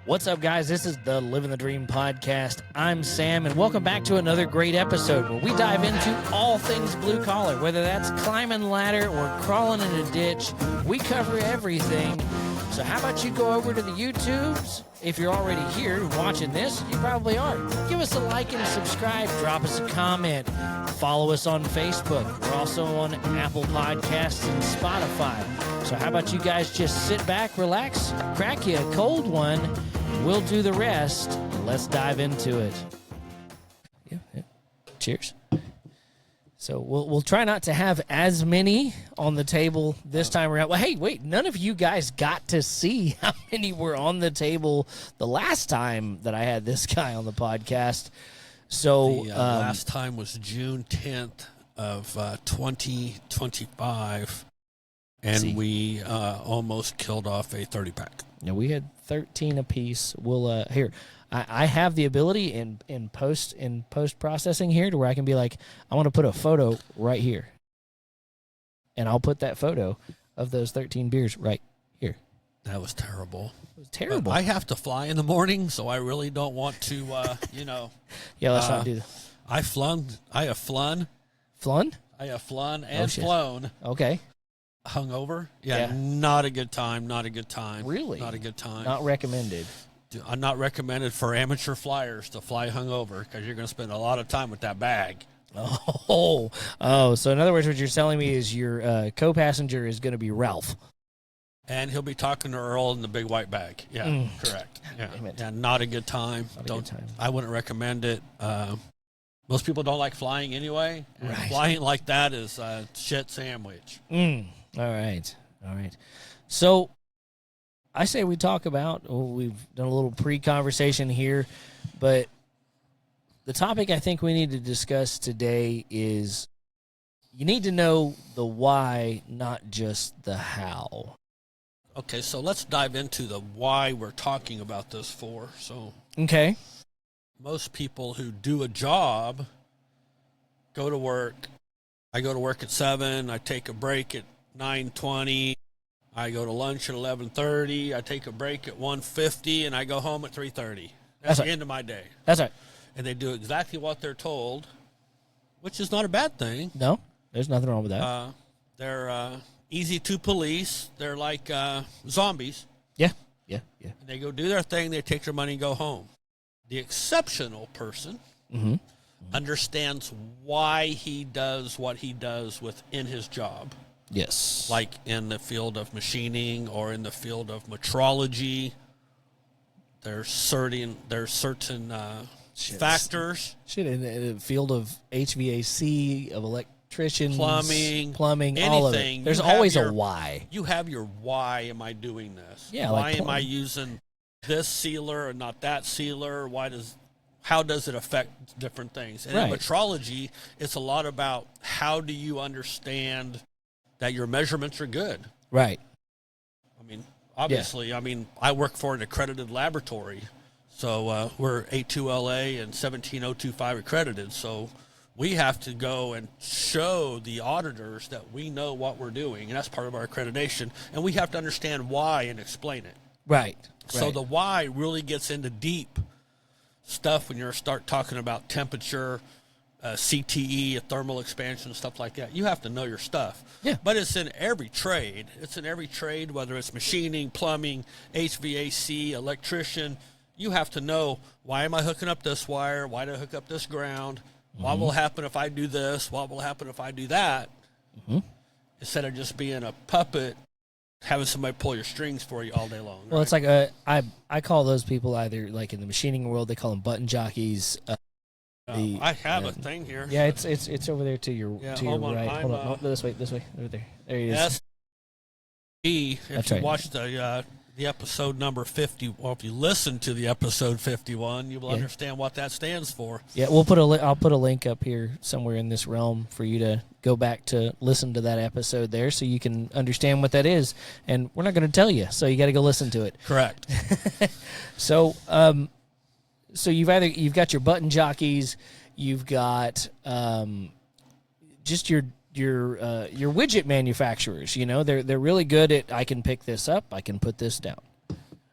What's up, guys? This is the Livin the Dream podcast. I'm Sam, and welcome back to another great episode where we dive into all things blue collar, whether that's climbing a ladder or crawling in a ditch. We cover everything. So how about you go over to the YouTubes? If you're already here watching this, you probably are. Give us a like and subscribe. Drop us a comment. Follow us on Facebook. We're also on Apple Podcasts and Spotify. So how about you guys just sit back, relax, crack you a cold one. We'll do the rest. Let's dive into it. Yeah. Cheers. So we'll try not to have as many on the table this time around. Well, hey, wait, none of you guys got to see how many were on the table the last time that I had this guy on the podcast. So the last time was June 10th of 2025, and we almost killed off a 30-pack. Yeah, we had 13 apiece. We'll here. I have the ability in post processing here to where I can be like, I want to put a photo right here, and I'll put that photo of those 13 beers right here. That was terrible. It was terrible. But I have to fly in the morning, so I really don't want to. Yeah, let's not do that. I have flun. Flun? I have flun and flown. Okay. Hungover. Yeah, not a good time. Not a good time. Really? Not a good time. Not recommended. I'm not recommended for amateur flyers to fly hungover because you're going to spend a lot of time with that bag. Oh. So in other words, what you're telling me is your co-passenger is going to be Ralph. And he'll be talking to Earl in the big white bag. Yeah, correct. Yeah, not a good time. I wouldn't recommend it. Most people don't like flying anyway. Right. Flying like that is a shit sandwich. All right. So I say we talk about, we've done a little pre-conversation here, but the topic I think we need to discuss today is you need to know the why, not just the how. Okay, so let's dive into the why we're talking about this for. So, okay. Most people who do a job go to work. I go to work at 7. I take a break at 9:20. I go to lunch at 11:30. I take a break at 1:50, and I go home at 3:30. That's the end of my day. That's right. And they do exactly what they're told, which is not a bad thing. No, there's nothing wrong with that. They're easy to police. They're like zombies. Yeah. And they go do their thing. They take their money and go home. The exceptional person understands why he does what he does within his job. Yes. Like in the field of machining or in the field of metrology, there's certain factors. In the field of HVAC, of electricians, plumbing, anything, all of it. There's always a why. You have your why am I doing this? Yeah. Why am I using this sealer and not that sealer? How does it affect different things? And in metrology, it's a lot about how do you understand that your measurements are good. Right. I mean, obviously, I work for an accredited laboratory. So we're 82LA and 17025 accredited. So we have to go and show the auditors that we know what we're doing. And that's part of our accreditation. And we have to understand why and explain it. Right. So the why really gets into deep stuff when you start talking about temperature, CTE, a thermal expansion, stuff like that. You have to know your stuff. Yeah. But it's in every trade. Whether it's machining, plumbing, HVAC, electrician. You have to know, why am I hooking up this wire? Why do I hook up this ground? What will happen if I do this? What will happen if I do that? Instead of just being a puppet, having somebody pull your strings for you all day long. Well, it's like I call those people either, like in the machining world, they call them button jockeys. I have a thing here. Yeah, it's over there to your right. Hold on, this way, over there. There he is. If you watch the episode number 50, or if you listen to the episode 51, you will understand what that stands for. Yeah, I'll put a link up here somewhere in this realm for you to go back to listen to that episode there, so you can understand what that is. And we're not going to tell you, so you got to go listen to it. Correct. So you've got your button jockeys, you've got just your widget manufacturers. You know, they're really good at, I can pick this up, I can put this down.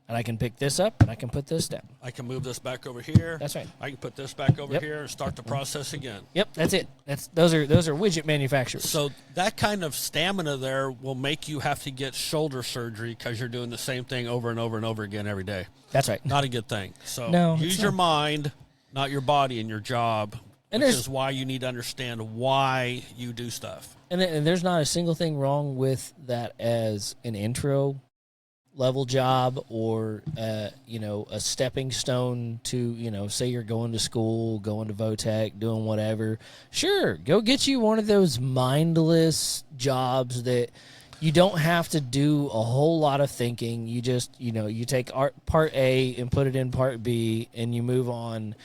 And I can pick this up, and I can put this down. I can move this back over here. That's right. I can put this back over here and start the process again. Yep, that's it. Those are widget manufacturers. So that kind of stamina there will make you have to get shoulder surgery because you're doing the same thing over and over and over again every day. That's right. Not a good thing. So use your mind, not your body in your job, which is why you need to understand why you do stuff. And there's not a single thing wrong with that as an intro level job or a stepping stone to say you're going to school, going to Votech, doing whatever. Sure, go get you one of those mindless jobs that you don't have to do a whole lot of thinking. You just you take part A and put it in part B and you move on.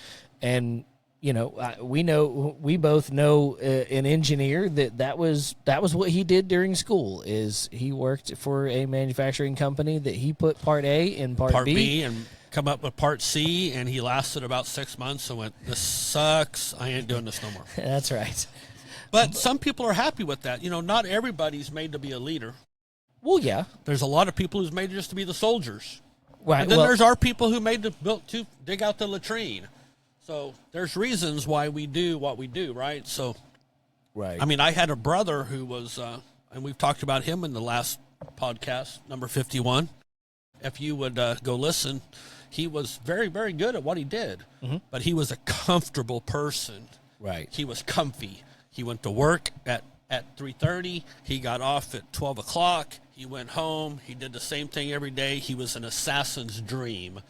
And we both know an engineer that was what he did during school. Is he worked for a manufacturing company that he put part A in part B and come up with part C, and he lasted about 6 months and went, "This sucks. I ain't doing this no more." That's right. But some people are happy with that. Not everybody's made to be a leader. Well, yeah. There's a lot of people who's made just to be the soldiers. Right. And then there's our people who built to dig out the latrine. So there's reasons why we do what we do, right? So, right. I mean, I had a brother who was, and we've talked about him in the last podcast, number 51. If you would go listen, he was very, very good at what he did, but he was a comfortable person. Right. He was comfy. He went to work at 3:30. He got off at 12 o'clock. He went home. He did the same thing every day. He was an assassin's dream.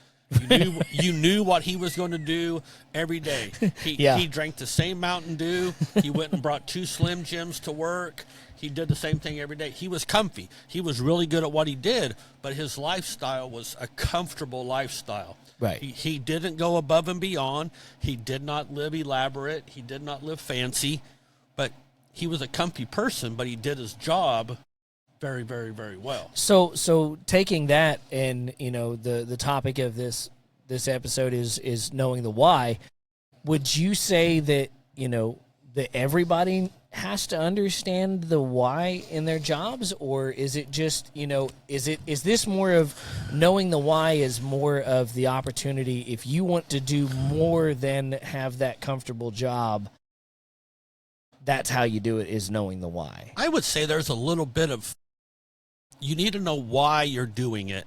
You knew what he was going to do every day. He drank the same Mountain Dew. He went and brought 2 Slim Jims to work. He did the same thing every day. He was comfy. He was really good at what he did, but his lifestyle was a comfortable lifestyle. Right. He didn't go above and beyond. He did not live elaborate. He did not live fancy, but he was a comfy person, but he did his job very, very, very well. So taking that and the topic of this episode is knowing the why. Would you say that that everybody has to understand the why in their jobs, or is it just is this more of knowing the why is more of the opportunity if you want to do more than have that comfortable job? That's how you do it, is knowing the why. I would say there's a little bit of, you need to know why you're doing it.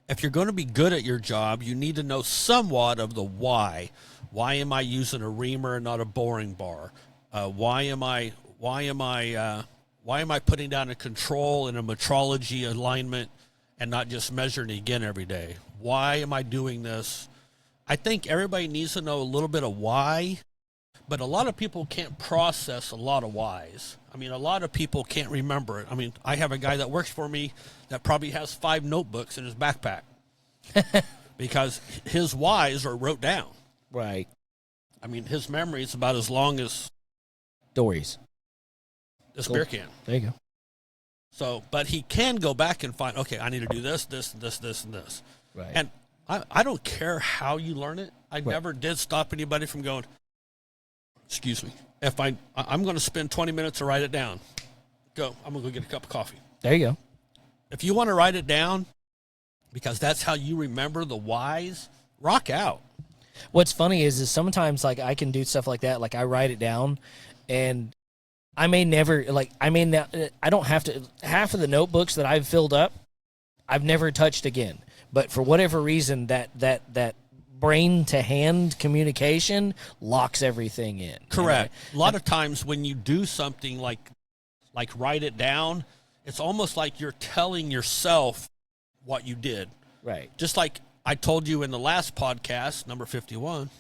If you're going to be good at your job, you need to know somewhat of the why. Why am I using a reamer and not a boring bar? Why am I putting down a control and a metrology alignment and not just measuring it again every day? Why am I doing this? I think everybody needs to know a little bit of why, but a lot of people can't process a lot of whys. I mean, a lot of people can't remember it. I mean, I have a guy that works for me that probably has 5 notebooks in his backpack because his whys are wrote down. Right. I mean, his memory is about as long as Dory's. This beer can. There you go. So, but he can go back and find, okay, I need to do this, and this. Right. And I don't care how you learn it. I never did stop anybody from going, excuse me, if I'm going to spend 20 minutes to write it down, go. I'm going to go get a cup of coffee. There you go. If you want to write it down because that's how you remember the whys, rock out. What's funny is sometimes I can do stuff like that. Like I write it down and I may never I don't have to, half of the notebooks that I've filled up, I've never touched again. But for whatever reason, that brain to hand communication locks everything in. Correct. A lot of times when you do something like write it down, it's almost like you're telling yourself what you did. Right. Just like I told you in the last podcast, number 51,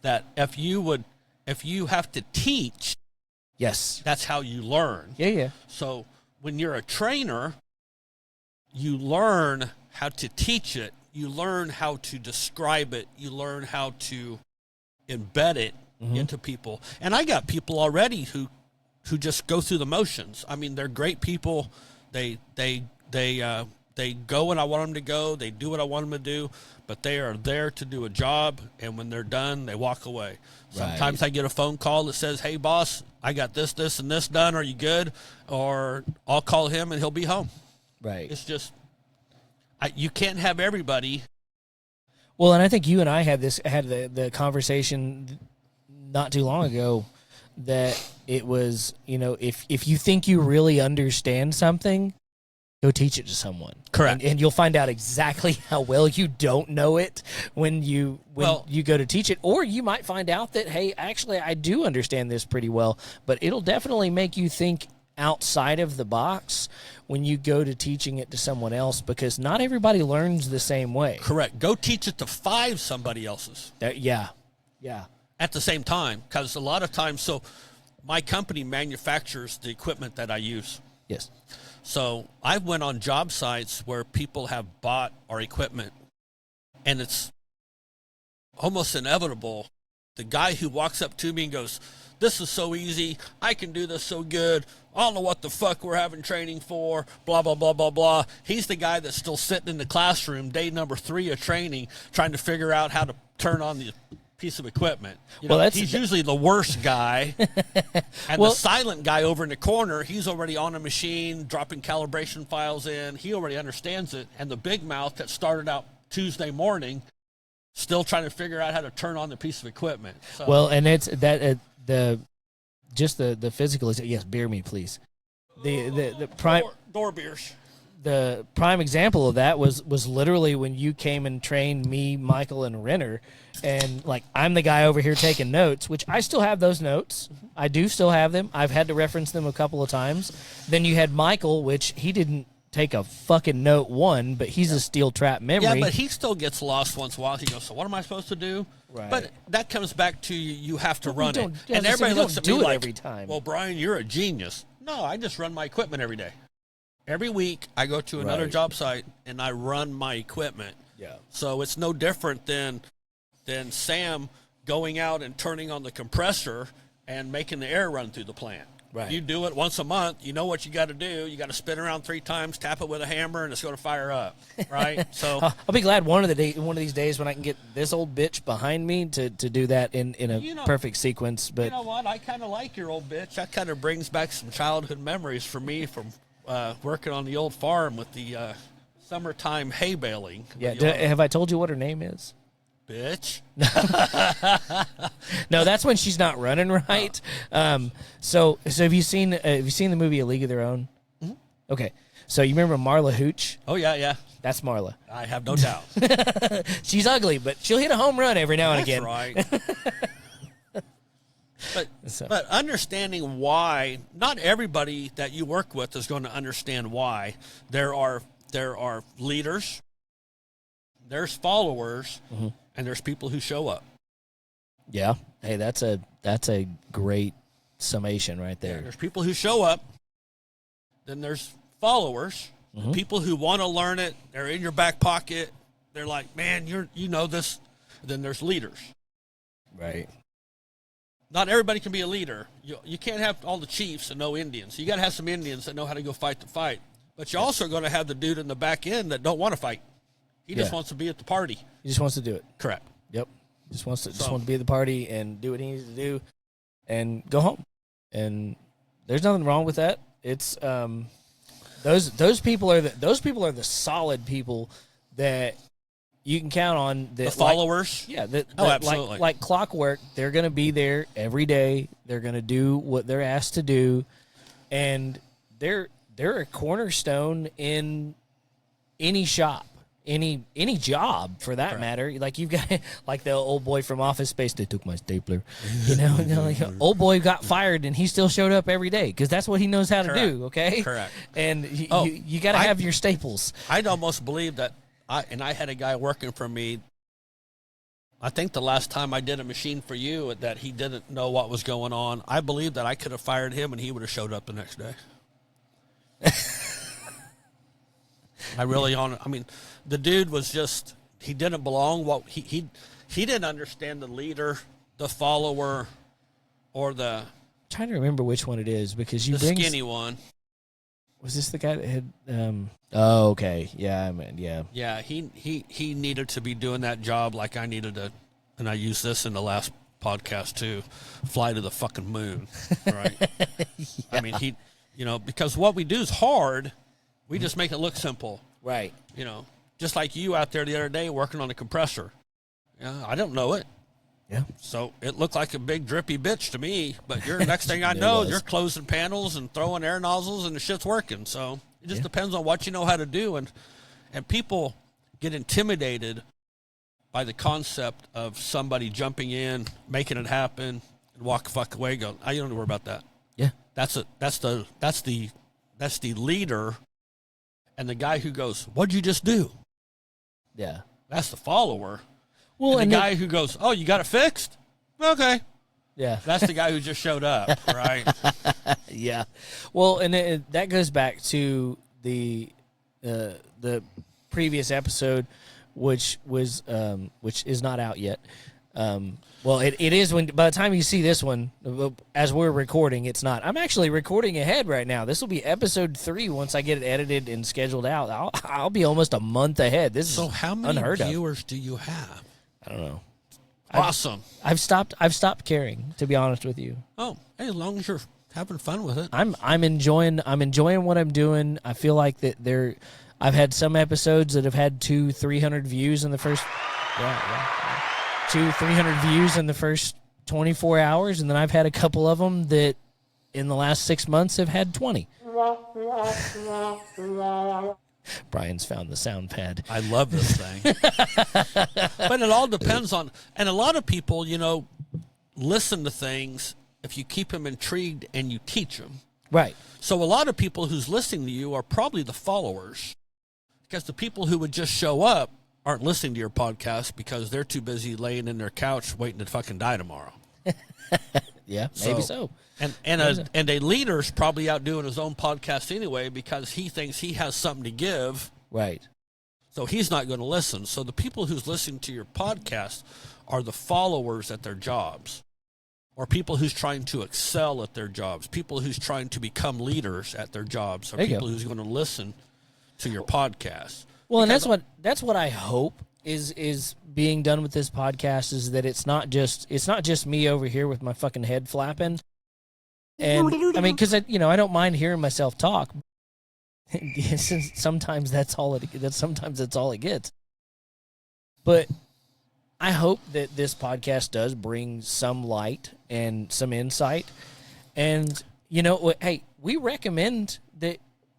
that if you have to teach, yes, that's how you learn. Yeah. So when you're a trainer, you learn how to teach it. You learn how to describe it. You learn how to embed it into people. And I got people already who just go through the motions. I mean, they're great people. They go when I want them to go. They do what I want them to do. But they are there to do a job. And when they're done, they walk away. Sometimes I get a phone call that says, hey, boss, I got this, and this done. Are you good? Or I'll call him and he'll be home. Right. It's just, You can't have everybody. Well, and I think you and I had the conversation not too long ago that it was, if you think you really understand something, go teach it to someone. Correct. And you'll find out exactly how well you don't know it when you go to teach it. Or you might find out that, hey, actually, I do understand this pretty well. But it'll definitely make you think outside of the box when you go to teaching it to someone else, because not everybody learns the same way. Correct. Go teach it to 5 somebody else's. Yeah. At the same time, because a lot of times, so my company manufactures the equipment that I use. Yes. So I went on job sites where people have bought our equipment, and it's almost inevitable. The guy who walks up to me and goes, "This is so easy. I can do this so good. I don't know what the fuck we're having training for, blah, blah, blah, blah, blah." He's the guy that's still sitting in the classroom, day number 3 of training, trying to figure out how to turn on the piece of equipment. He's usually the worst guy. And the silent guy over in the corner, he's already on a machine, dropping calibration files in. He already understands it. And the big mouth that started out Tuesday morning, still trying to figure out how to turn on the piece of equipment. So, well, and it's that the physical is, yes, beer me, please. The prime door beers. The prime example of that was literally when you came and trained me, Michael, and Renner, and like I'm the guy over here taking notes, which I still have those notes. I do still have them. I've had to reference them a couple of times. Then you had Michael, which he didn't take a fucking note one, but he's a steel trap memory. Yeah, but he still gets lost once in a while. He goes, "So what am I supposed to do?" Right. But that comes back to you have to run it. Yeah, and everybody looks at me like, every time. "Well, Brian, you're a genius." No, I just run my equipment every day. Every week, I go to another job site, and I run my equipment. Yeah. So it's no different than Sam going out and turning on the compressor and making the air run through the plant. Right. You do it once a month. You know what you got to do. You got to spin around 3 times, tap it with a hammer, and it's going to fire up. Right? So I'll be glad one of these days when I can get this old bitch behind me to do that in a perfect sequence. But you know what? I kind of like your old bitch. That kind of brings back some childhood memories for me from working on the old farm with the summertime hay baling. Yeah. Have I told you what her name is? Bitch. No, that's when she's not running right. So have you seen the movie A League of Their Own? Mm-hmm. Okay. So you remember Marla Hooch? Oh yeah. That's Marla. I have no doubt. She's ugly, but she'll hit a home run every now and again. That's right. But understanding why, not everybody that you work with is going to understand why. There are leaders, there's followers, mm-hmm. and there's people who show up. Yeah. Hey, that's a great summation right there. Yeah, there's people who show up, then there's followers, mm-hmm. people who want to learn it, they're in your back pocket, they're like, "Man, you know this." Then there's leaders. Right. Not everybody can be a leader. You can't have all the chiefs and no Indians. You got to have some Indians that know how to go fight the fight. But you're also going to have the dude in the back end that don't want to fight. He just wants to be at the party. He just wants to do it. Correct. Yep. Just wants to be at the party and do what he needs to do and go home. And there's nothing wrong with that. It's those people are the solid people that you can count on. The followers? Absolutely. Like clockwork, they're going to be there every day. They're going to do what they're asked to do. And they're a cornerstone in any shop, any job for that matter. Like you've got like the old boy from Office Space. They took my stapler. Like, old boy got fired and he still showed up every day because that's what he knows how to do. Okay, correct. And you got to have your staples. I'd almost believe that. I had a guy working for me. I think the last time I did a machine for you that he didn't know what was going on. I believe that I could have fired him and he would have showed up the next day. I mean, the dude was just, he didn't belong. He didn't understand the leader, the follower, or I'm trying to remember which one it is because the skinny one. Was this the guy that had? Oh, okay. Yeah, I mean, yeah. Yeah, he needed to be doing that job like I needed to, and I used this in the last podcast too. Fly to the fucking moon, right? Yeah. I mean, because what we do is hard. We just make it look simple, right? Just like you out there the other day working on a compressor. Yeah, I don't know it. Yeah. So it looked like a big drippy bitch to me, but you're next thing I know, you're closing panels and throwing air nozzles and the shit's working. So it just depends on what you know how to do. And people get intimidated by the concept of somebody jumping in, making it happen, and walk the fuck away. Go, I don't worry about that. Yeah. That's the leader, and the guy who goes, "What'd you just do?" Yeah. That's the follower. Well, and the guy who goes, "Oh, you got it fixed?" Okay. Yeah. That's the guy who just showed up, right? Yeah. Well, and that goes back to the previous episode, which is not out yet. Well, it is when by the time you see this one, as we're recording, it's not. I'm actually recording ahead right now. This will be episode 3 once I get it edited and scheduled out. I'll be almost a month ahead. This is how many unheard of. viewers do you have? I don't know. Awesome. I've stopped caring, to be honest with you. Oh, hey, as long as you're having fun with it. I'm enjoying what I'm doing. I feel like that I've had some episodes that have had 200-300 views in the first 200-300 views in the first 24 hours, and then I've had a couple of them that in the last 6 months have had 20. Brian's found the sound pad. I love this thing. But it all depends on, and a lot of people, listen to things if you keep them intrigued and you teach them. Right. So a lot of people who's listening to you are probably the followers, because the people who would just show up aren't listening to your podcast because they're too busy laying in their couch waiting to fucking die tomorrow. Yeah, maybe so. And a leader's probably out doing his own podcast anyway because he thinks he has something to give. Right. So he's not going to listen. So the people who's listening to your podcast are the followers at their jobs, or people who's trying to excel at their jobs, people who's trying to become leaders at their jobs, or people who's going to listen to your podcast. Well, because, and that's what I hope is being done with this podcast, is that it's not just me over here with my fucking head flapping. And I mean, because I don't mind hearing myself talk. Sometimes that's all it gets. But I hope that this podcast does bring some light and some insight. And hey, we recommend that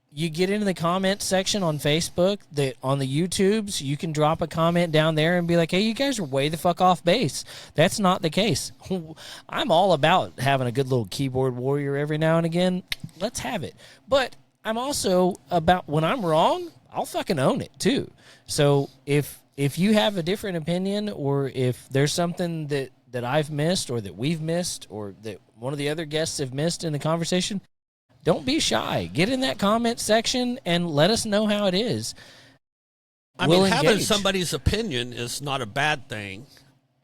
you get into the comment section on Facebook, that on the YouTubes, you can drop a comment down there and be like, hey, you guys are way the fuck off base. That's not the case. I'm all about having a good little keyboard warrior every now and again. Let's have it. But I'm also about, when I'm wrong, I'll fucking own it too. So if you have a different opinion, or if there's something that I've missed, or that we've missed, or that one of the other guests have missed in the conversation, don't be shy. Get in that comment section and let us know how it is. We'll having somebody's opinion is not a bad thing.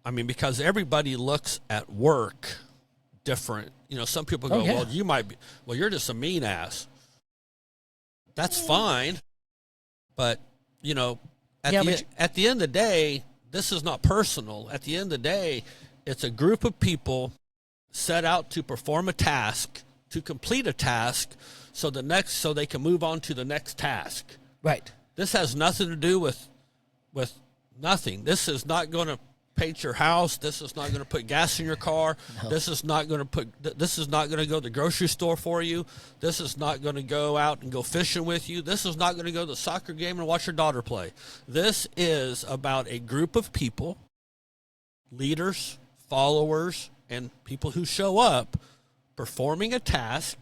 I mean, because everybody looks at work different. Some people go, well, you might be, well, you're just a mean ass. That's fine. But, at the end of the day, this is not personal. At the end of the day, it's a group of people set out to perform a task, to complete a task, so they can move on to the next task. Right. This has nothing to do with nothing. This is not going to paint your house. This is not going to put gas in your car. No. This is not going to go to the grocery store for you. This is not going to go out and go fishing with you. This is not going to go to the soccer game and watch your daughter play. This is about a group of people, leaders, followers, and people who show up, performing a task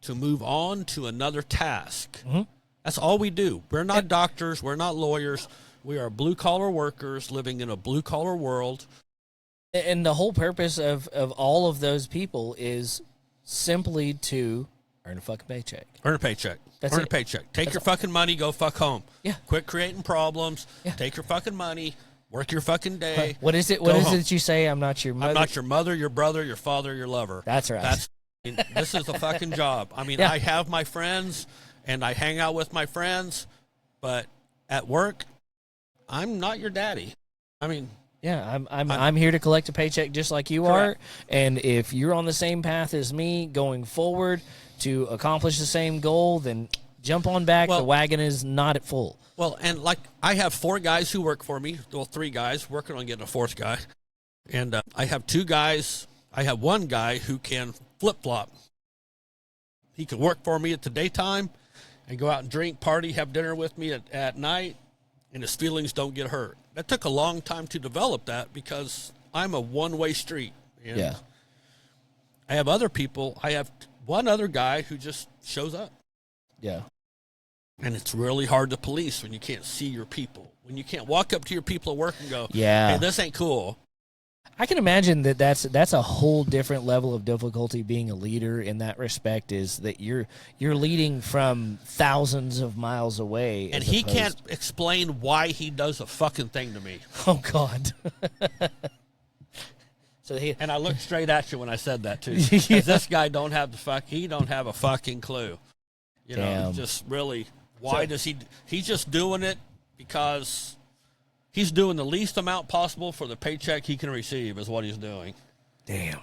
to move on to another task. Mm-hmm. That's all we do. We're not doctors. We're not lawyers. We are blue-collar workers living in a blue-collar world. And the whole purpose of all of those people is simply to earn a fucking paycheck. Earn a paycheck. Earn a paycheck. Take your fucking money, go fuck home. Yeah. Quit creating problems. Yeah. Take your fucking money. Work your fucking day. What is it? What is it that you say? I'm not your mother. I'm not your mother, your brother, your father, your lover. That's right. This is the fucking job. I mean, I have my friends and I hang out with my friends, but at work, I'm not your daddy. I mean, yeah, I'm here to collect a paycheck just like you are. And if you're on the same path as me going forward to accomplish the same goal, then Jump on back. The wagon is not at full. Well, and like I have 4 guys who work for me. Well, 3 guys working on getting a 4th guy. And I have 2 guys. I have 1 guy who can flip-flop. He can work for me at the daytime and go out and drink, party, have dinner with me at night, and his feelings don't get hurt. That took a long time to develop that because I'm a one-way street. And yeah. I have other people. I have 1 other guy who just shows up. Yeah. And it's really hard to police when you can't see your people. When you can't walk up to your people at work and go, yeah, hey, this ain't cool. I can imagine that's a whole different level of difficulty being a leader in that respect, is that you're leading from thousands of miles away. And he can't explain why he does a fucking thing to me. Oh, God. And I looked straight at you when I said that, too. Because this guy don't have a fucking clue. You know, just really, why does he's just doing it because he's doing the least amount possible for the paycheck he can receive is what he's doing. Damn.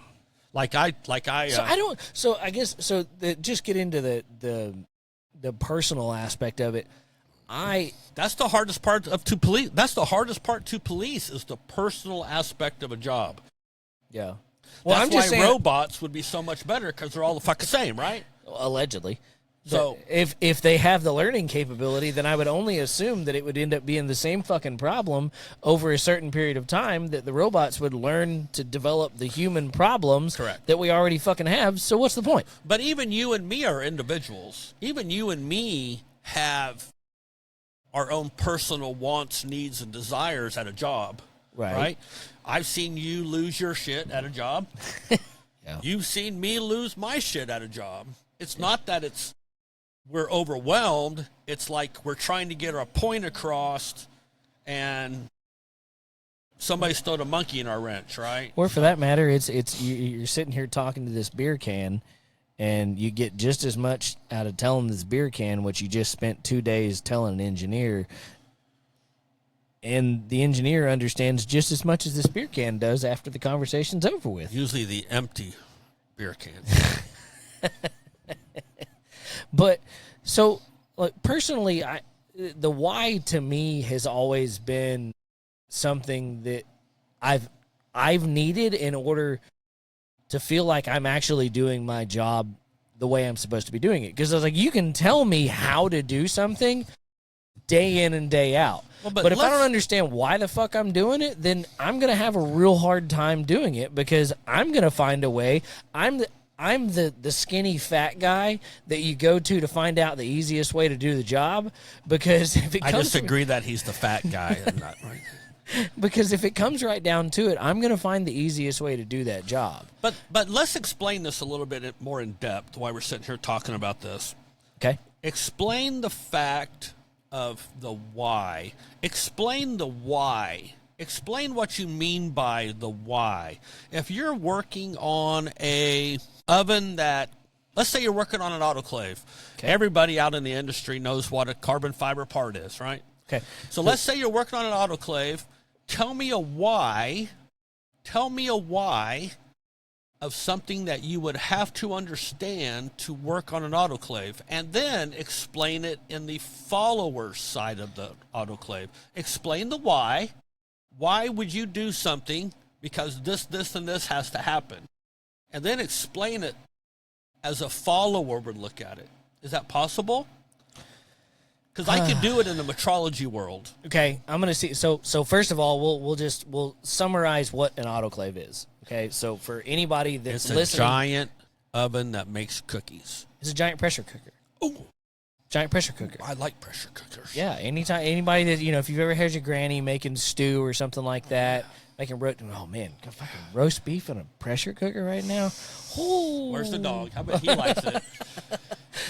Just get into the personal aspect of it. That's the hardest part to police. That's the hardest part to police is the personal aspect of a job. Yeah. Well, that's why robots would be so much better because they're all the fucking same, right? Allegedly. So if they have the learning capability, then I would only assume that it would end up being the same fucking problem over a certain period of time, that the robots would learn to develop the human problems that we already fucking have. So what's the point? But even you and me are individuals. Even you and me have our own personal wants, needs, and desires at a job. Right? I've seen you lose your shit at a job. Yeah. You've seen me lose my shit at a job. It's not that we're overwhelmed. It's like we're trying to get our point across and somebody's thrown a monkey in our wrench, right? Or for that matter, you're sitting here talking to this beer can and you get just as much out of telling this beer can what you just spent 2 days telling an engineer. And the engineer understands just as much as this beer can does after the conversation's over with. Usually the empty beer can. But so, like, personally, the why to me has always been something that I've needed in order to feel like I'm actually doing my job the way I'm supposed to be doing it. Because I was like, you can tell me how to do something day in and day out. Well, but if I don't understand why the fuck I'm doing it, then I'm going to have a real hard time doing it because I'm going to find a way. I'm the skinny fat guy that you go to find out the easiest way to do the job, because if it comes I disagree that he's the fat guy. I'm not right. Because if it comes right down to it, I'm going to find the easiest way to do that job. But let's explain this a little bit more in depth while we're sitting here talking about this. Okay. Explain the fact of the why. Explain the why. Explain what you mean by the why. If you're working on a oven that, let's say you're working on an autoclave. Okay. Everybody out in the industry knows what a carbon fiber part is, right? Okay. So let's say you're working on an autoclave. Tell me a why of something that you would have to understand to work on an autoclave, and then explain it in the follower side of the autoclave. Explain the why. Why would you do something? Because this, and this has to happen. And then explain it as a follower would look at it. Is that possible? Because I could do it in the metrology world. Okay, I'm going to see. So first of all, we'll summarize what an autoclave is. Okay, so for anybody that's listening, it's a giant oven that makes cookies. It's a giant pressure cooker. Oh, giant pressure cooker. I like pressure cookers. Yeah, anybody that, if you've ever heard your granny making stew or something like that, making fucking roast beef in a pressure cooker right now. Oh. Where's the dog? I bet he likes it.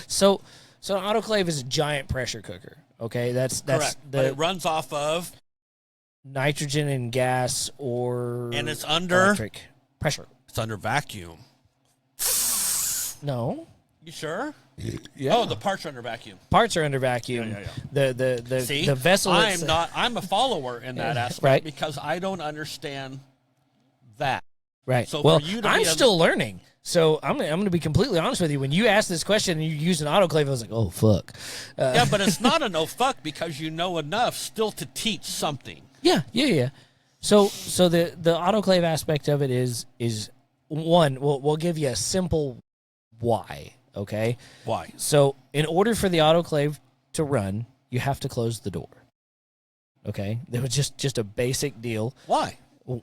So an autoclave is a giant pressure cooker. Okay, that's correct. But it runs off of nitrogen and gas, and it's under electric pressure. It's under vacuum. No. You sure? Yeah. Oh, the parts are under vacuum. Parts are under vacuum. Yeah. The vessel. I'm a follower in that aspect, right? Because I don't understand that. Right. So well, for you to I'm still learning. So I'm going to be completely honest with you. When you asked this question and you used an autoclave, I was like, oh, fuck. Yeah, but it's not a no fuck because you know enough still to teach something. Yeah. So the autoclave aspect of it is one, we'll give you a simple why, okay? Why? So in order for the autoclave to run, you have to close the door. Okay? That was just a basic deal. Why?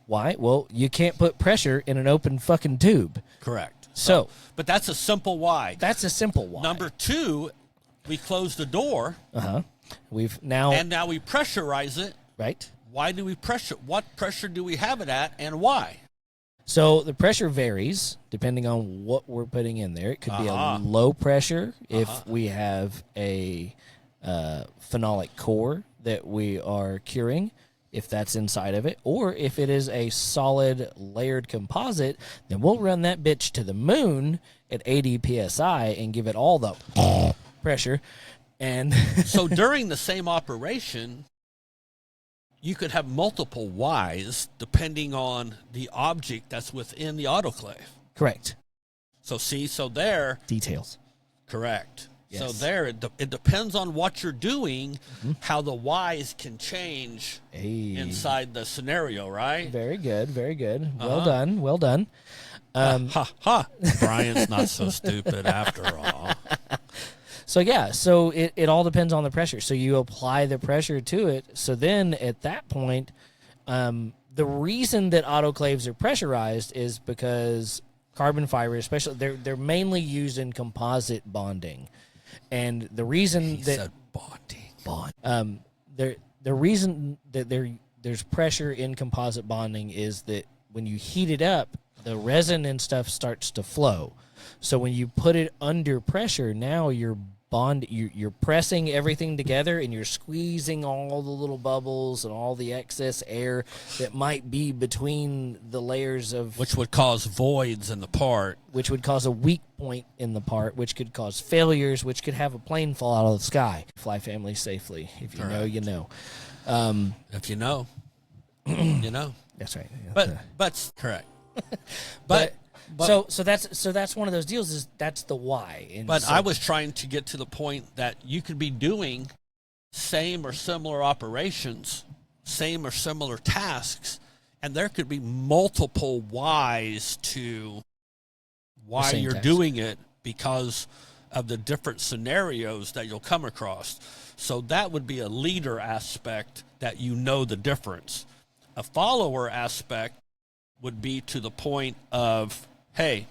Why? Well, you can't put pressure in an open fucking tube. Correct. So, but that's a simple why. That's a simple why. Number two, we close the door. We've now and now we pressurize it. Right. Why do we pressure? What pressure do we have it at, and why? So the pressure varies depending on what we're putting in there. It could be a low pressure if we have a phenolic core that we are curing, if that's inside of it, or if it is a solid layered composite, then we'll run that bitch to the moon at 80 psi and give it all the pressure. And so during the same operation, you could have multiple whys depending on the object that's within the autoclave. Correct. So so there. Details. Correct. Yes. So there, it depends on what you're doing, how the whys can change inside the scenario, right? Very good, very good. Well done, well done. Brian's not so stupid after all. So it all depends on the pressure. So you apply the pressure to it. So then at that point, the reason that autoclaves are pressurized is because carbon fiber, especially, they're mainly used in composite bonding. And the reason said bonding. The reason that there's pressure in composite bonding is that when you heat it up, the resin and stuff starts to flow. So when you put it under pressure, now you're pressing everything together and you're squeezing all the little bubbles and all the excess air that might be between the layers of... Which would cause voids in the part. Which would cause a weak point in the part, which could cause failures, which could have a plane fall out of the sky. Fly family safely. If you know, you know. If you know, you know. That's right. But correct. So that's one of those deals. Is that's the why. And but so, I was trying to get to the point that you could be doing same or similar operations, same or similar tasks, and there could be multiple whys to why you're doing it because of the different scenarios that you'll come across. So that would be a leader aspect that you know the difference. A follower aspect would be to the point of, hey,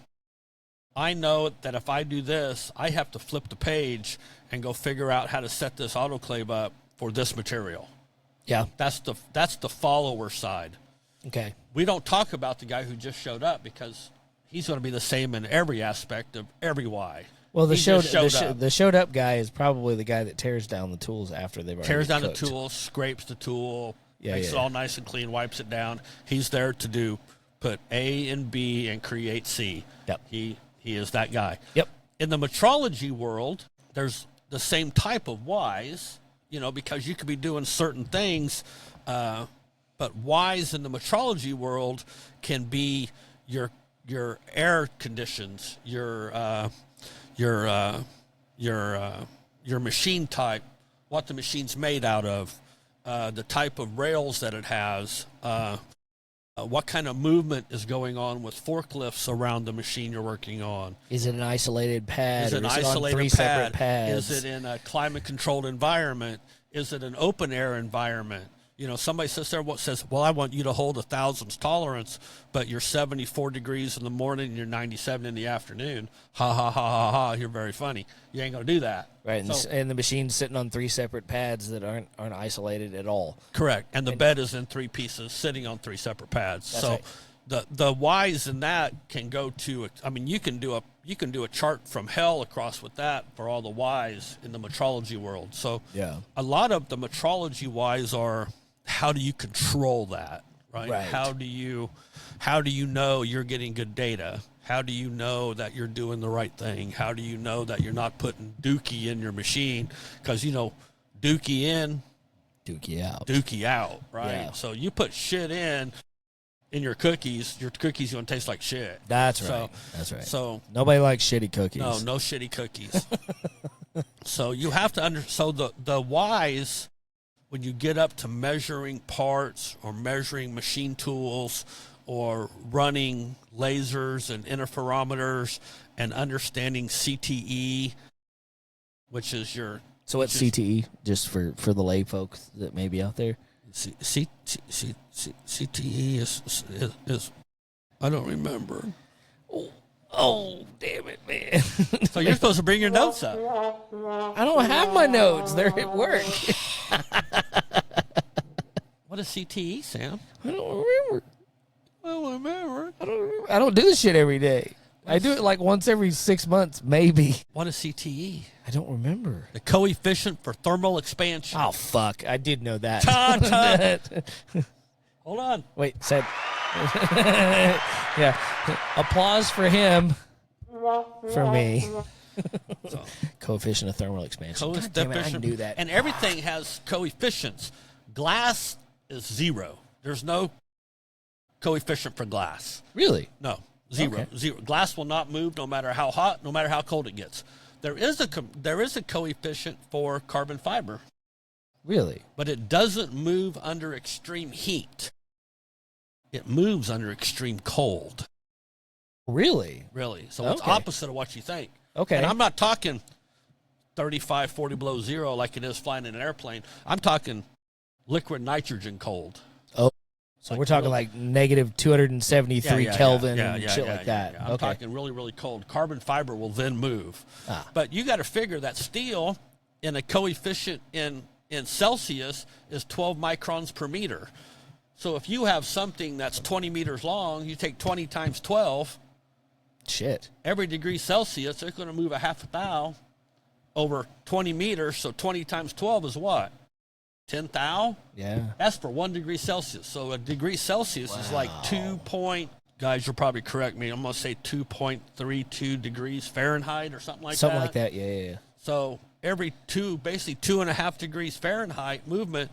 I know that if I do this, I have to flip the page and go figure out how to set this autoclave up for this material. Yeah. That's the follower side. Okay. We don't talk about the guy who just showed up because he's going to be the same in every aspect of every why. Well, the showed up guy is probably the guy that tears down the tools after they've already tears down cooked. the tool, scrapes the tool, makes it all nice and clean, wipes it down. He's there to put A and B and create C. Yep. He is that guy. Yep. In the metrology world, there's the same type of whys, because you could be doing certain things, but whys in the metrology world can be your air conditions, your machine type, what the machine's made out of, the type of rails that it has, what kind of movement is going on with forklifts around the machine you're working on. Is it an isolated pad? Is it an isolated pad? Is it in a climate-controlled environment? Is it an open-air environment? Somebody sits there and says, well, I want you to hold 1,000's tolerance, but you're 74 degrees in the morning and you're 97 in the afternoon. Ha, ha, ha, ha, ha. You're very funny. You ain't going to do that. Right, and the machine's sitting on 3 separate pads that aren't isolated at all. Correct, and the bed is in 3 pieces sitting on 3 separate pads. That's so right. the whys in that can go to, you can do a chart from hell across with that for all the whys in the metrology world. So a lot of the metrology whys are, how do you control that, right? How do you know you're getting good data? How do you know that you're doing the right thing? How do you know that you're not putting dookie in your machine? Because, dookie in, dookie out. Dookie out, right? Yeah. So you put shit in, in your cookies going to taste like shit. That's right. That's right. So nobody likes shitty cookies. No shitty cookies. So you have to so the whys, when you get up to measuring parts or measuring machine tools or running lasers and interferometers and understanding CTE, which is your... So what's CTE, just for the lay folks that may be out there? CTE is I don't remember. Oh, damn it, man. So you're supposed to bring your notes up. I don't have my notes. They're at work. What is CTE, Sam? I don't remember. Remember. I don't do this shit every day. I do it like once every 6 months, maybe. What is CTE? I don't remember. The coefficient for thermal expansion. Oh, fuck. I did know that. Hold on. Wait, said... Yeah. Applause for him. For me. So, coefficient of thermal expansion. God damn it, I knew that. And everything has coefficients. Glass is 0. There's no coefficient for glass. Really? No. Zero. Glass will not move no matter how hot, no matter how cold it gets. There is a coefficient for carbon fiber. Really? But it doesn't move under extreme heat. It moves under extreme cold. Really? Really. So it's opposite of what you think. Okay. And I'm not talking 35, 40 below zero like it is flying in an airplane. I'm talking liquid nitrogen cold. Oh. So we're talking like negative 273 Kelvin and shit like that. I'm talking really, really cold. Carbon fiber will then move. But you got to figure that steel in a coefficient in Celsius is 12 microns per meter. So if you have something that's 20 meters long, you take 20 times 12. Shit. Every degree Celsius, they're going to move a half a thou over 20 meters. So 20 times 12 is what? 10 thou? Yeah. That's for 1 degree Celsius. So a degree Celsius is like guys, you'll probably correct me. I'm going to say 2.32 degrees Fahrenheit or something like that. Something like that, yeah. So every basically 2.5 degrees Fahrenheit movement,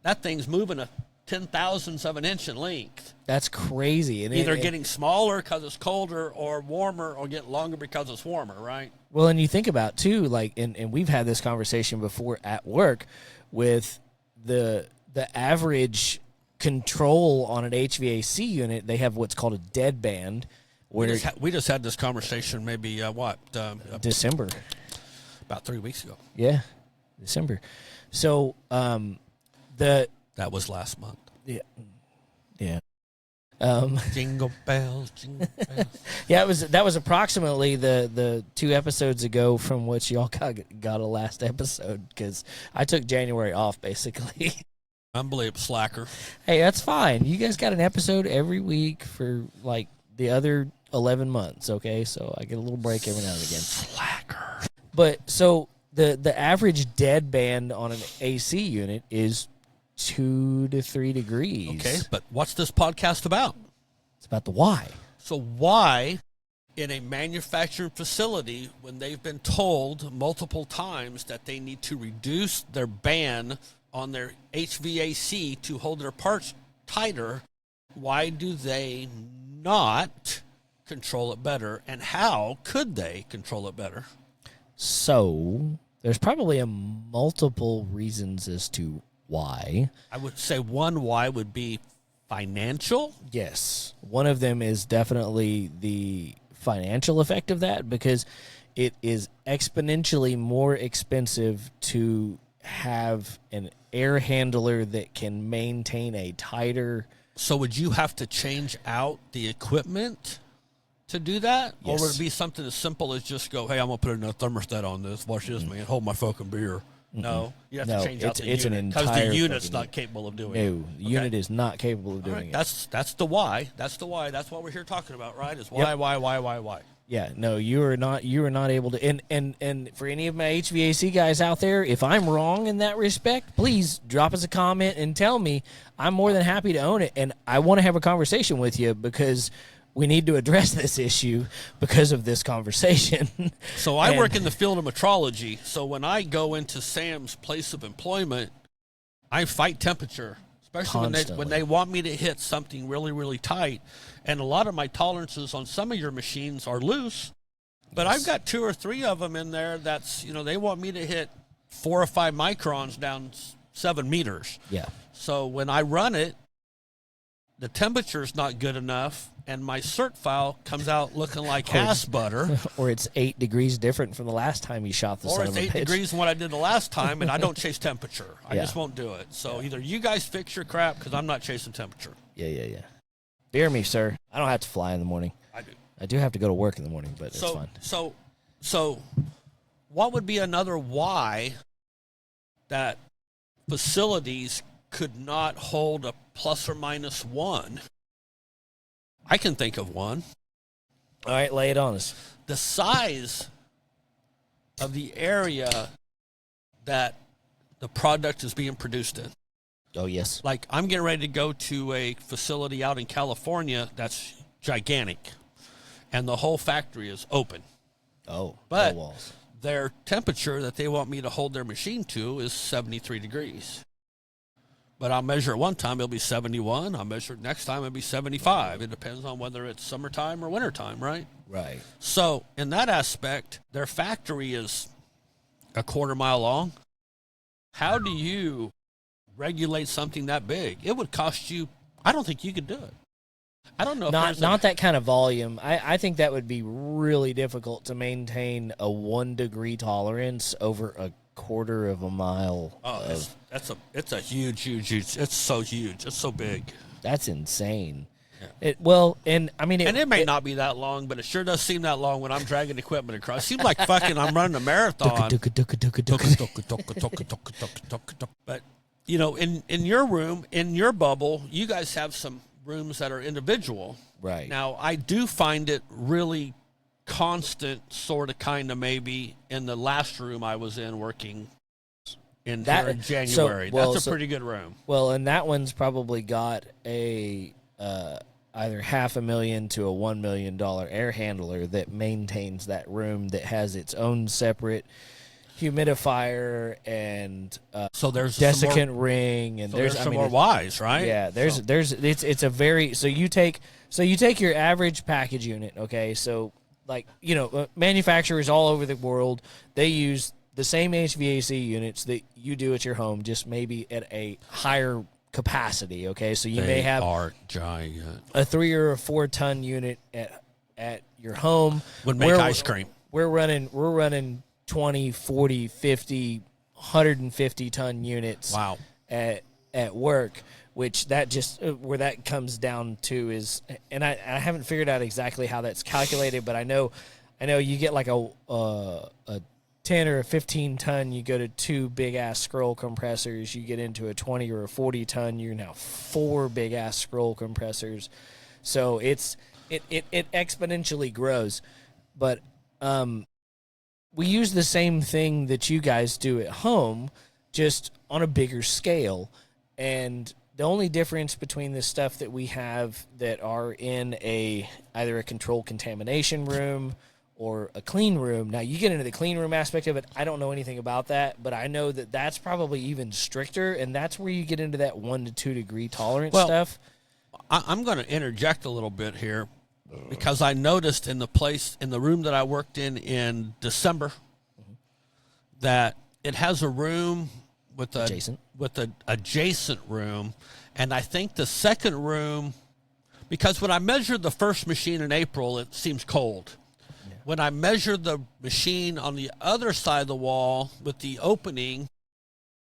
that thing's moving a 10,000ths of an inch in length. That's crazy. And either getting smaller because it's colder or warmer or getting longer because it's warmer, right? Well, and you think about, too, like, and we've had this conversation before at work with the average control on an HVAC unit. They have what's called a dead band. Where we just had this conversation maybe, December. About 3 weeks ago. Yeah, December. So that was last month. Yeah. Yeah. Jingle bells, jingle bells. Yeah, that was approximately the 2 episodes ago from which y'all got a last episode, because I took January off, basically. Unbelievable slacker. Hey, that's fine. You guys got an episode every week for, like, the other 11 months, okay? So I get a little break every now and again. Slacker. But, so, the average dead band on an AC unit is 2 to 3 degrees. Okay, but what's this podcast about? It's about the why. So why, in a manufacturing facility, when they've been told multiple times that they need to reduce their band on their HVAC to hold their parts tighter, why do they not control it better? And how could they control it better? So there's probably multiple reasons as to why. I would say one why would be financial. Yes. One of them is definitely the financial effect of that, because it is exponentially more expensive to have an air handler that can maintain a tighter... So would you have to change out the equipment to do that? Yes. Or would it be something as simple as just go, hey, I'm going to put a thermostat on this. Watch this, man. Hold my fucking beer. No, you have to change out the unit because the unit's not capable of doing it. No, the unit is not capable of doing it. That's the why. That's the why. That's what we're here talking about, right? Is why. Yeah, no, you are not able to. And for any of my HVAC guys out there, if I'm wrong in that respect, please drop us a comment and tell me. I'm more than happy to own it, and I want to have a conversation with you, because we need to address this issue because of this conversation. So I work in the field of metrology. So when I go into Sam's place of employment, I fight temperature. especially when they want me to hit something really, really tight. And a lot of my tolerances on some of your machines are loose, but I've got 2 or 3 of them in there that's, they want me to hit 4 or 5 microns down 7 meters. Yeah. So when I run it, the temperature's not good enough, and my cert file comes out looking like ass butter. Or it's 8 degrees different from the last time you shot the son of a bitch. Or it's 8 degrees from what I did the last time, and I don't chase temperature. I just won't do it. So either you guys fix your crap, because I'm not chasing temperature. Yeah. Bear me, sir. I don't have to fly in the morning. I do. I do have to go to work in the morning, but it's fine. So what would be another why that facilities could not hold a plus or minus 1? I can think of one. All right, lay it on us. The size of the area that the product is being produced in. Oh, yes. Like, I'm getting ready to go to a facility out in California that's gigantic, and the whole factory is open. Oh, but no walls. Their temperature that they want me to hold their machine to is 73 degrees. But I'll measure it one time, it'll be 71. I'll measure it next time, it'll be 75. It depends on whether it's summertime or wintertime, right? Right. So in that aspect, their factory is a quarter mile long. How do you regulate something that big? It would cost you, I don't think you could do it. I don't know. Not that kind of volume. I think that would be really difficult to maintain a 1 degree tolerance over a quarter of a mile. Oh, it's a huge. It's so huge. It's so big. That's insane. Yeah. It may not be that long, but it sure does seem that long when I'm dragging equipment across. It seems like fucking I'm running a marathon. But in your room, in your bubble, you guys have some rooms that are individual. Right. Now, I do find it really constant, sort of, kind of, maybe in the last room I was in working in January. That's a pretty good room. Well, and that one's probably got a either $500,000 to a $1 million air handler that maintains that room, that has its own separate humidifier and so there's desiccant ring, and there's some more whys, right? Yeah, it's a very, so you take your average package unit, okay? So manufacturers all over the world, they use the same HVAC units that you do at your home, just maybe at a higher capacity, okay? So they are giant. A 3 or a 4 ton unit at your home would make ice cream. We're running 20, 40, 50, 150 ton units. Wow. At work, which that just where that comes down to is, and I haven't figured out exactly how that's calculated, but I know you get like a 10 or a 15 ton, you go to 2 big ass scroll compressors. You get into a 20 or a 40 ton, you're now 4 big ass scroll compressors. So it exponentially grows, but we use the same thing that you guys do at home, just on a bigger scale. And the only difference between the stuff that we have that are in either a controlled contamination room or a clean room. Now, you get into the clean room aspect of it. I don't know anything about that, but I know that that's probably even stricter, and that's where you get into that 1 to 2 degree tolerance stuff. I'm going to interject a little bit here, because I noticed in the room that I worked in December, that it has a room with an adjacent room, and I think the second room, because when I measured the first machine in April, it seems cold. Yeah. When I measured the machine on the other side of the wall with the opening,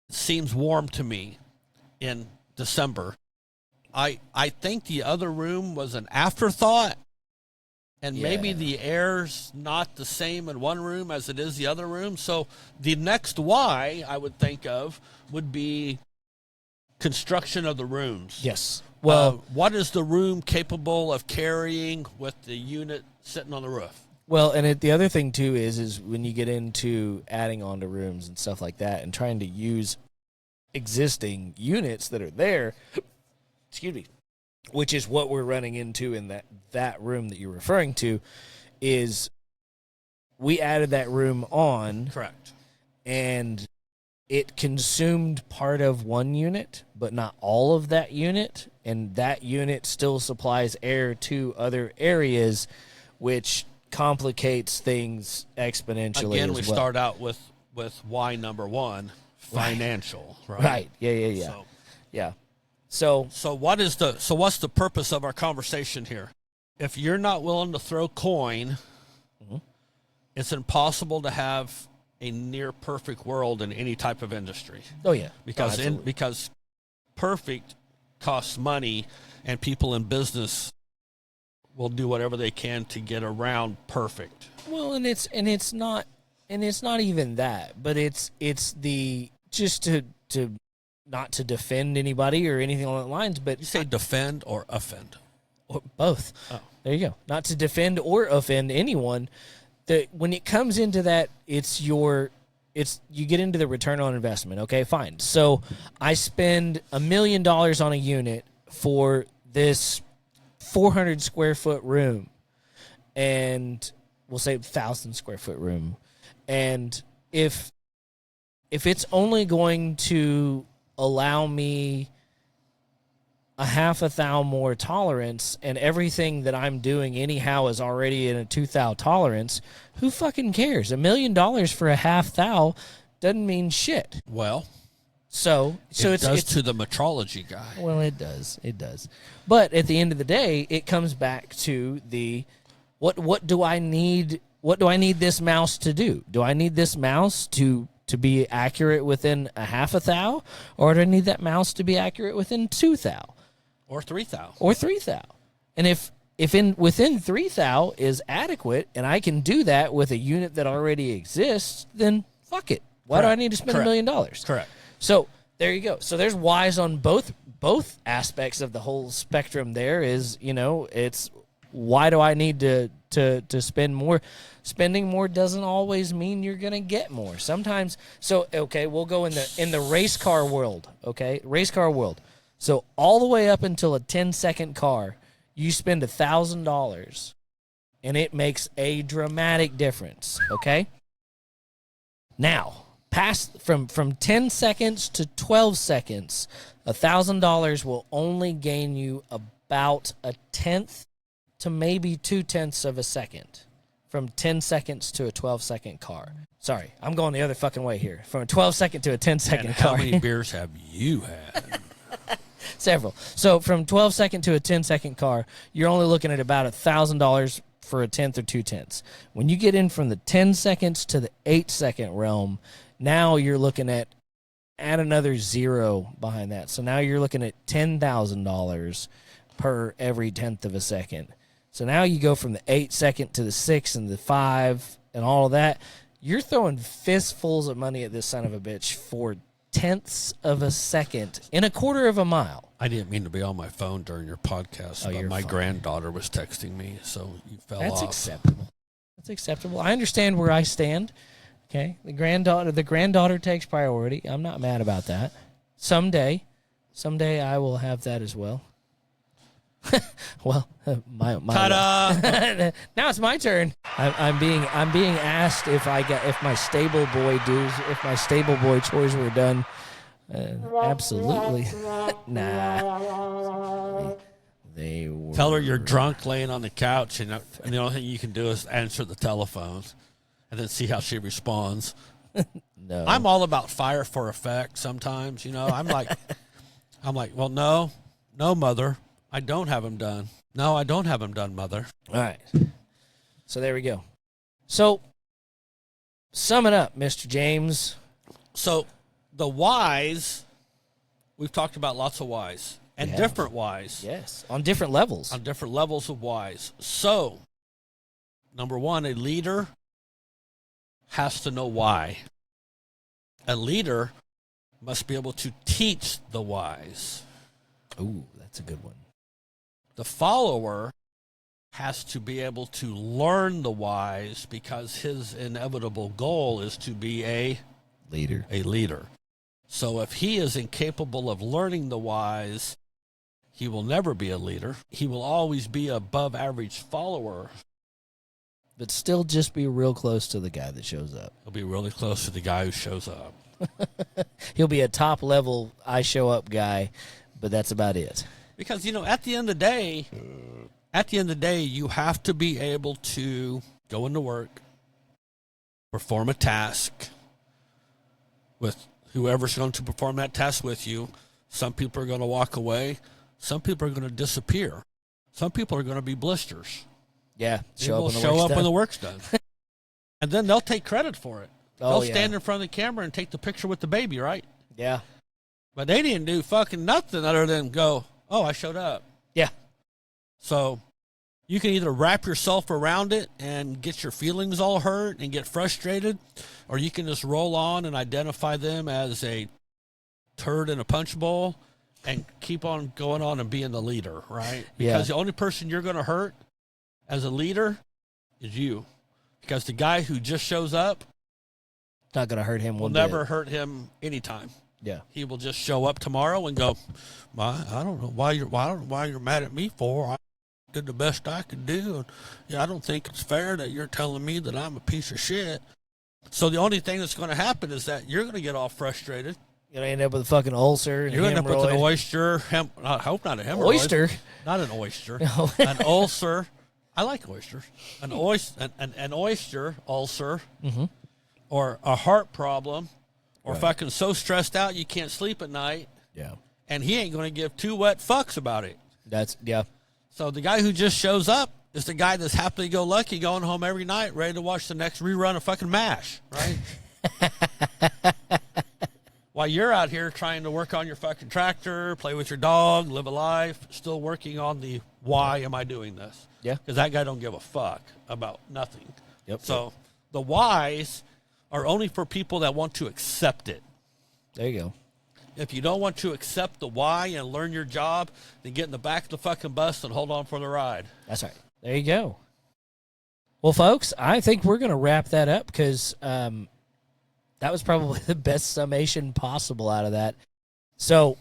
it seems warm to me in December. I think the other room was an afterthought, and maybe the air's not the same in one room as it is the other room. So the next why I would think of would be construction of the rooms. Yes. Well, what is the room capable of carrying with the unit sitting on the roof? Well, and the other thing, too, is when you get into adding on to rooms and stuff like that and trying to use existing units that are there, excuse me, which is what we're running into in that room that you're referring to, is we added that room on. Correct. And it consumed part of one unit, but not all of that unit, and that unit still supplies air to other areas, which complicates things exponentially. Again, we as well. start out with why number one, financial, right? Right. Yeah. So what's the purpose of our conversation here? If you're not willing to throw coin, it's impossible to have a near perfect world in any type of industry. Oh yeah. Because perfect costs money, and people in business will do whatever they can to get around perfect. Well, and it's not even that, but it's the just to not to defend anybody or anything along the lines, but you say defend or offend? Or both. Oh. There you go. Not to defend or offend anyone. That when it comes into that, you get into the return on investment. Okay, fine. So I spend $1 million on a unit for this 400 square foot room, and we'll say 1,000 square foot room, and if it's only going to allow me a half a thou more tolerance, and everything that I'm doing anyhow is already in a 2 thou tolerance, who fucking cares? $1 million for a half thou doesn't mean shit. Well, so it does to the metrology guy. Well, it does. But at the end of the day, it comes back to the what do I need? What do I need this mouse to do? Do I need this mouse to be accurate within a half a thou, or do I need that mouse to be accurate within 2 thou? Or 3 thou. Or 3 thou. And if within 3 thou is adequate, and I can do that with a unit that already exists, then fuck it. Why do I need to spend $1 million? Correct. So there you go. So there's whys on both aspects of the whole spectrum. There is, it's why do I need to spend more? Spending more doesn't always mean you're going to get more. Sometimes. So okay, we'll go in the race car world. Okay, race car world. So all the way up until a 10-second car, you spend $1,000, and it makes a dramatic difference. Okay. Now, past from 10 seconds to 12 seconds, $1,000 will only gain you about 1/10 to maybe 2/10 of a second from 10 seconds to a 12-second car. Sorry, I'm going the other fucking way here. From a 12-second to a 10-second car. How many beers have you had? Several. So from 12-second to a 10-second car, you're only looking at about $1,000 for 1/10 or 2/10. When you get in from the 10 seconds to the 8-second realm, now you're looking at add another zero behind that. So now you're looking at $10,000 per every 1/10 of a second. So now you go from the 8-second to the 6 and the 5 and all of that. You're throwing fistfuls of money at this son of a bitch for 1/10 of a second in a quarter of a mile. I didn't mean to be on my phone during your podcast, but my granddaughter was texting me, so you fell off. That's acceptable. That's acceptable. I understand where I stand. Okay, the granddaughter takes priority. I'm not mad about that. Someday I will have that as well. Well, my Ta-da! Now it's my turn. I'm being asked if my stable boy chores were done. Absolutely. Nah. They were. Tell her you're drunk, laying on the couch, and the only thing you can do is answer the telephone, and then see how she responds. No. I'm all about fire for effect. Sometimes, I'm like, well, no, mother. I don't have them done. No, I don't have them done, mother. All right. So there we go. So, sum it up, Mr. James. So, the whys, we've talked about lots of whys. And different whys. Yes, on different levels. On different levels of whys. So, number one, a leader has to know why. A leader must be able to teach the whys. Ooh, that's a good one. The follower has to be able to learn the whys because his inevitable goal is to be a leader. So if he is incapable of learning the whys, he will never be a leader. He will always be above average follower. But still just be real close to the guy that shows up. He'll be really close to the guy who shows up. He'll be a top level I show up guy, but that's about it. Because, at the end of the day, you have to be able to go into work, perform a task with whoever's going to perform that task with you. Some people are going to walk away. Some people are going to disappear. Some people are going to be blisters. Yeah, show up when the work's done. And then they'll take credit for it. They'll stand in front of the camera and take the picture with the baby, right? Yeah. But they didn't do fucking nothing other than go, oh, I showed up. Yeah. So you can either wrap yourself around it and get your feelings all hurt and get frustrated, or you can just roll on and identify them as a turd in a punch bowl and keep on going on and being the leader, right? Because the only person you're going to hurt as a leader is you. Because the guy who just shows up, not going to hurt him. Will never hurt him anytime. Yeah, he will just show up tomorrow and go, I don't know why you're mad at me for. I did the best I could do. And, I don't think it's fair that you're telling me that I'm a piece of shit. So the only thing that's going to happen is that you're going to get all frustrated. You're going to end up with a fucking ulcer. And you're going to end up with an oyster. I hope not a hemorrhoid. Oyster? Not an oyster. No. An ulcer. I like oysters. An oyster ulcer. Mm-hmm. Or a heart problem, or fucking so stressed out you can't sleep at night. Yeah. And he ain't going to give two wet fucks about it. Yeah. So the guy who just shows up is the guy that's happy-go-lucky going home every night ready to watch the next rerun of fucking MASH, right? While you're out here trying to work on your fucking tractor, play with your dog, live a life, still working on the why am I doing this? Yeah. Because that guy don't give a fuck about nothing. Yep. So the whys are only for people that want to accept it. There you go. If you don't want to accept the why and learn your job, then get in the back of the fucking bus and hold on for the ride. That's right. There you go. Well, folks, I think we're going to wrap that up because that was probably the best summation possible out of that. So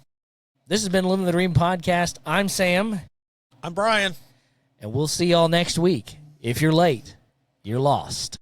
this has been Livin the Dream podcast. I'm Sam. I'm Brian. And we'll see y'all next week. If you're late, you're lost.